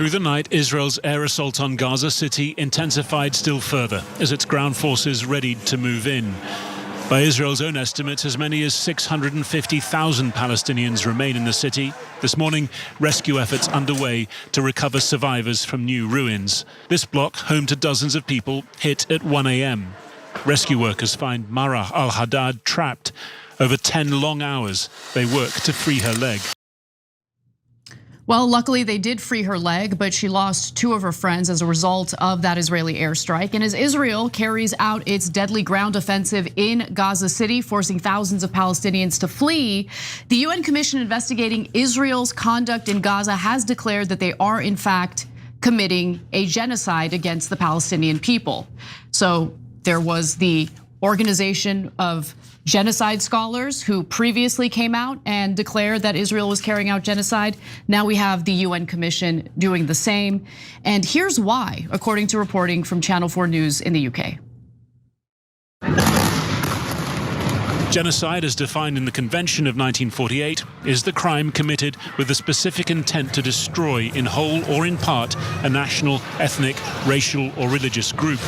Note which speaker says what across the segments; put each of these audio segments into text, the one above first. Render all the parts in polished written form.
Speaker 1: Through the night, Israel's air assault on Gaza City intensified still further as its ground forces readied to move in. By Israel's own estimates, as many as 650,000 Palestinians remain in the city. This morning, rescue efforts underway to recover survivors from new ruins. This block, home to dozens of people, hit at 1 a.m. Rescue workers find Marah al-Haddad trapped. Over 10 long hours, they work to free her leg.
Speaker 2: Well, luckily they did free her leg, but she lost 2 of her friends as a result of that Israeli airstrike. And as Israel carries out its deadly ground offensive in Gaza City, forcing thousands of Palestinians to flee, the UN Commission investigating Israel's conduct in Gaza has declared that they are in fact committing a genocide against the Palestinian people. So there was the Organization of Genocide Scholars who previously came out and declared that Israel was carrying out genocide. Now we have the UN Commission doing the same. And here's why, according to reporting from Channel 4 News in the UK.
Speaker 1: Genocide, as defined in the Convention of 1948, is the crime committed with the specific intent to destroy, in whole or in part, a national, ethnic, racial or religious group.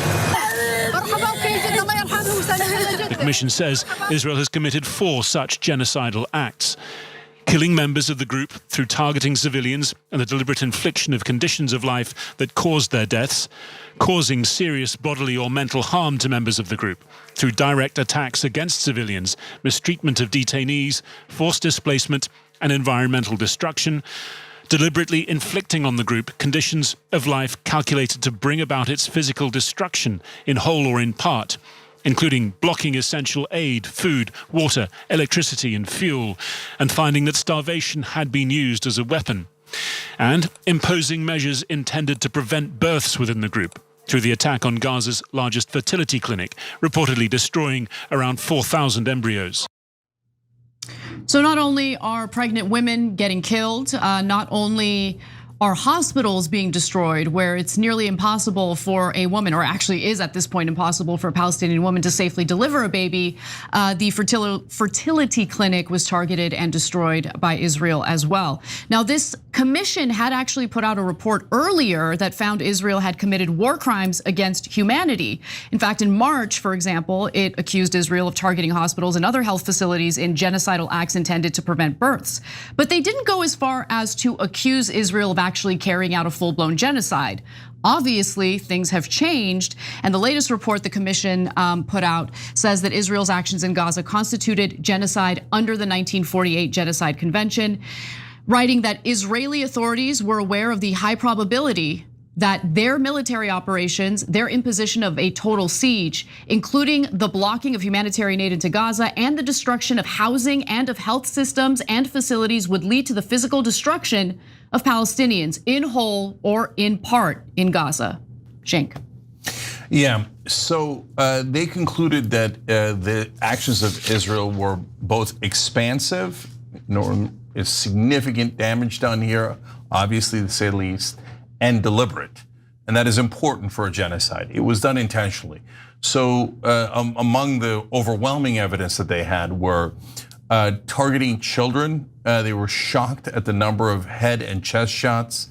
Speaker 1: The Commission says Israel has committed 4 such genocidal acts: killing members of the group through targeting civilians and the deliberate infliction of conditions of life that caused their deaths, causing serious bodily or mental harm to members of the group through direct attacks against civilians, mistreatment of detainees, forced displacement and environmental destruction, deliberately inflicting on the group conditions of life calculated to bring about its physical destruction in whole or in part, including blocking essential aid, food, water, electricity and fuel, and finding that starvation had been used as a weapon, and imposing measures intended to prevent births within the group through the attack on Gaza's largest fertility clinic, reportedly destroying around 4,000 embryos.
Speaker 2: So not only are pregnant women getting killed, not only are hospitals being destroyed where it's nearly impossible for a woman, or actually is at this point impossible for a Palestinian woman to safely deliver a baby. The fertility clinic was targeted and destroyed by Israel as well. Now this commission had actually put out a report earlier that found Israel had committed war crimes against humanity. In fact, in March, for example, it accused Israel of targeting hospitals and other health facilities in genocidal acts intended to prevent births. But they didn't go as far as to accuse Israel of actually carrying out a full-blown genocide. Obviously, things have changed, and the latest report the commission put out says that Israel's actions in Gaza constituted genocide under the 1948 Genocide Convention, writing that Israeli authorities were aware of the high probability that their military operations, their imposition of a total siege, including the blocking of humanitarian aid into Gaza and the destruction of housing and of health systems and facilities, would lead to the physical destruction of Palestinians in whole or in part in Gaza. Cenk.
Speaker 3: Yeah, so they concluded that the actions of Israel were both expansive, is significant damage done here, obviously to say the least, and deliberate. And that is important for a genocide. It was done intentionally. So among the overwhelming evidence that they had were targeting children. They were shocked at the number of head and chest shots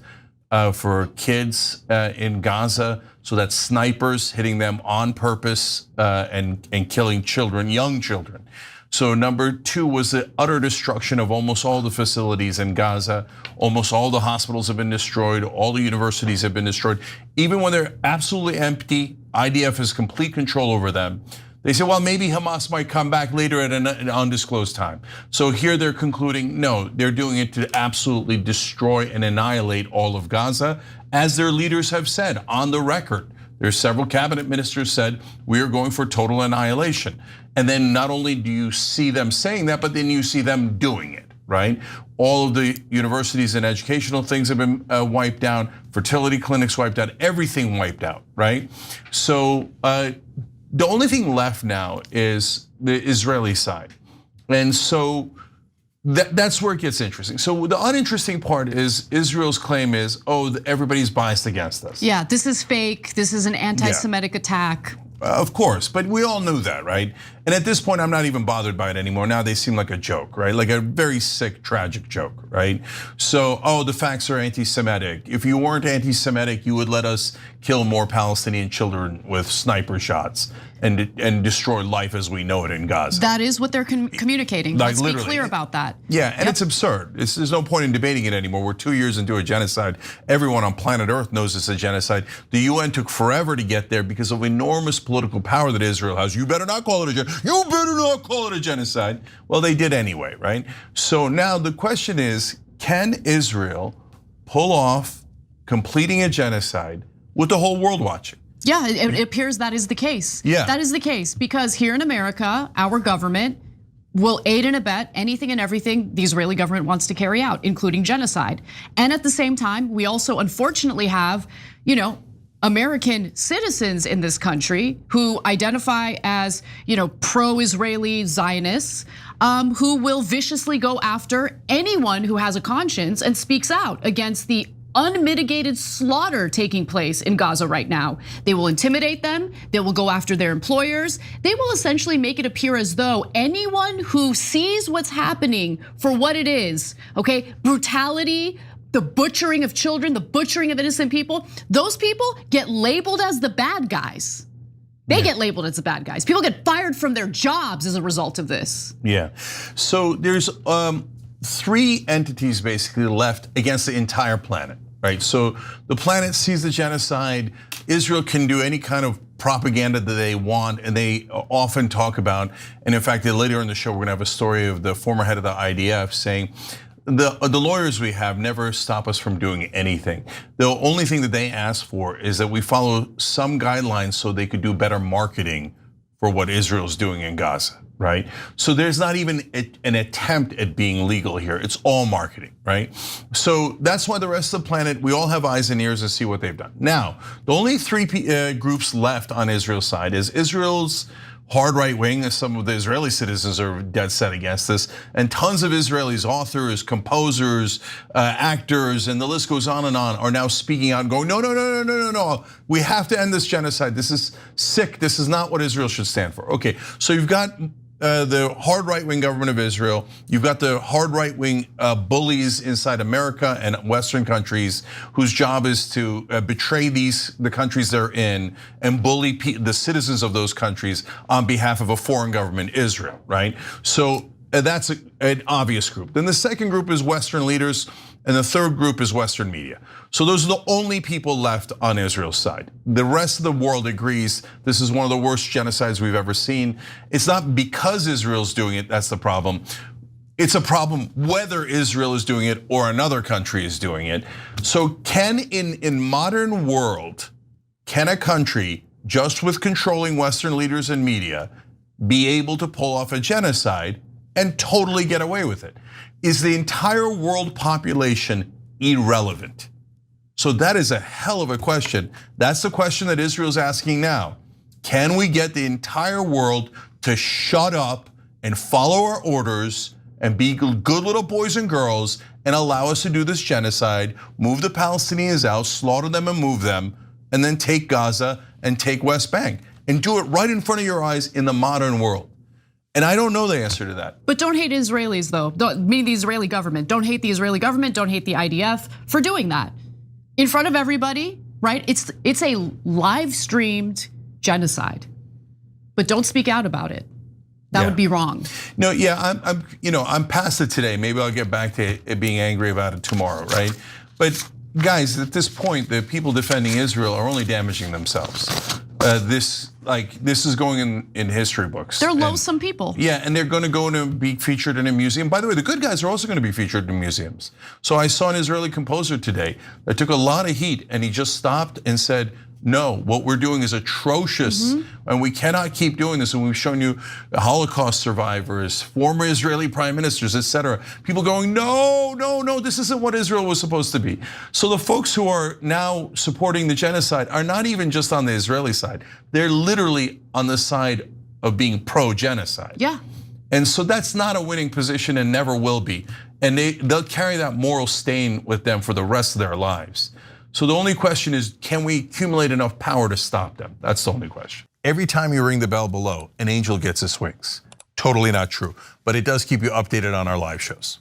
Speaker 3: for kids in Gaza. So that's snipers hitting them on purpose and killing children, young children. So number 2 was the utter destruction of almost all the facilities in Gaza. Almost all the hospitals have been destroyed. All the universities have been destroyed. Even when they're absolutely empty, IDF has complete control over them. They say, well, maybe Hamas might come back later at an undisclosed time. So here they're concluding, no, they're doing it to absolutely destroy and annihilate all of Gaza, as their leaders have said on the record. There's several cabinet ministers said, we are going for total annihilation. And then not only do you see them saying that, but then you see them doing it, right? All of the universities and educational things have been wiped out, fertility clinics wiped out, everything wiped out, right? So the only thing left now is the Israeli side. And so that's where it gets interesting. So the uninteresting part is Israel's claim is, oh, everybody's biased against us.
Speaker 2: Yeah, this is fake. This is an anti-Semitic attack.
Speaker 3: Of course, but we all knew that, right? And at this point, I'm not even bothered by it anymore. Now they seem like a joke, right? Like a very sick, tragic joke, right? So, the facts are anti-Semitic. If you weren't anti-Semitic, you would let us kill more Palestinian children with sniper shots and destroy life as we know it in Gaza.
Speaker 2: That is what they're communicating.
Speaker 3: Like,
Speaker 2: Let's be clear about that.
Speaker 3: Yeah, and it's absurd. There's no point in debating it anymore. We're 2 years into a genocide. Everyone on planet Earth knows it's a genocide. The UN took forever to get there because of enormous political power that Israel has. You better not call it a genocide. You better not call it a genocide. Well, they did anyway, right? So now the question is, can Israel pull off completing a genocide with the whole world watching?
Speaker 2: Yeah, it appears that is the case.
Speaker 3: Yeah.
Speaker 2: That is the case because here in America, our government will aid and abet anything and everything the Israeli government wants to carry out, including genocide. And at the same time, we also unfortunately have, American citizens in this country who identify as, pro-Israeli Zionists, who will viciously go after anyone who has a conscience and speaks out against the unmitigated slaughter taking place in Gaza right now. They will intimidate them, they will go after their employers. They will essentially make it appear as though anyone who sees what's happening for what it is, okay, brutality, the butchering of children, the butchering of innocent people, those people get labeled as the bad guys. They get labeled as the bad guys. People get fired from their jobs as a result of this.
Speaker 3: Yeah, so there's 3 entities basically left against the entire planet, right? So the planet sees the genocide. Israel can do any kind of propaganda that they want, and they often talk about, and in fact, later in the show, we're gonna have a story of the former head of the IDF saying, the lawyers we have never stop us from doing anything. The only thing that they ask for is that we follow some guidelines so they could do better marketing for what Israel's doing in Gaza, right? So there's not even an attempt at being legal here. It's all marketing, right? So that's why the rest of the planet, we all have eyes and ears to see what they've done. Now, the only 3 groups left on Israel's side is Israel's hard right wing, as some of the Israeli citizens are dead set against this, and tons of Israelis, authors, composers, actors, and the list goes on and on, are now speaking out and going, no, we have to end this genocide. This is sick. This is not what Israel should stand for. Okay, so you've got the hard right-wing government of Israel. You've got the hard right-wing bullies inside America and Western countries whose job is to betray the countries they're in and bully the citizens of those countries on behalf of a foreign government, Israel, right? So that's an obvious group. Then the second group is Western leaders, and the third group is Western media. So those are the only people left on Israel's side. The rest of the world agrees this is one of the worst genocides we've ever seen. It's not because Israel's doing it, that's the problem. It's a problem whether Israel is doing it or another country is doing it. So can in modern world, can a country just with controlling Western leaders and media be able to pull off a genocide and totally get away with it? Is the entire world population irrelevant? So that is a hell of a question. That's the question that Israel's asking now. Can we get the entire world to shut up and follow our orders and be good little boys and girls and allow us to do this genocide, move the Palestinians out, slaughter them and move them, and then take Gaza and take West Bank and do it right in front of your eyes in the modern world? And I don't know the answer to that.
Speaker 2: But don't hate Israelis though, meaning the Israeli government. Don't hate the Israeli government, don't hate the IDF for doing that. In front of everybody, right? It's a live streamed genocide. But don't speak out about it. That would be wrong.
Speaker 3: No, yeah, I'm past it today. Maybe I'll get back to it being angry about it tomorrow, right? But guys, at this point, the people defending Israel are only damaging themselves. This is going in history books.
Speaker 2: They're loathsome people.
Speaker 3: Yeah, and they're going to be featured in a museum. By the way, the good guys are also going to be featured in museums. So I saw an Israeli composer today that took a lot of heat, and he just stopped and said, no, what we're doing is atrocious, and we cannot keep doing this. And we've shown you Holocaust survivors, former Israeli prime ministers, etc. People going, no, this isn't what Israel was supposed to be. So the folks who are now supporting the genocide are not even just on the Israeli side. They're literally on the side of being pro-genocide.
Speaker 2: Yeah.
Speaker 3: And so that's not a winning position and never will be. And they'll carry that moral stain with them for the rest of their lives. So the only question is, can we accumulate enough power to stop them? That's the only question.
Speaker 4: every time you ring the bell below, an angel gets his wings. Totally not true, but it does keep you updated on our live shows.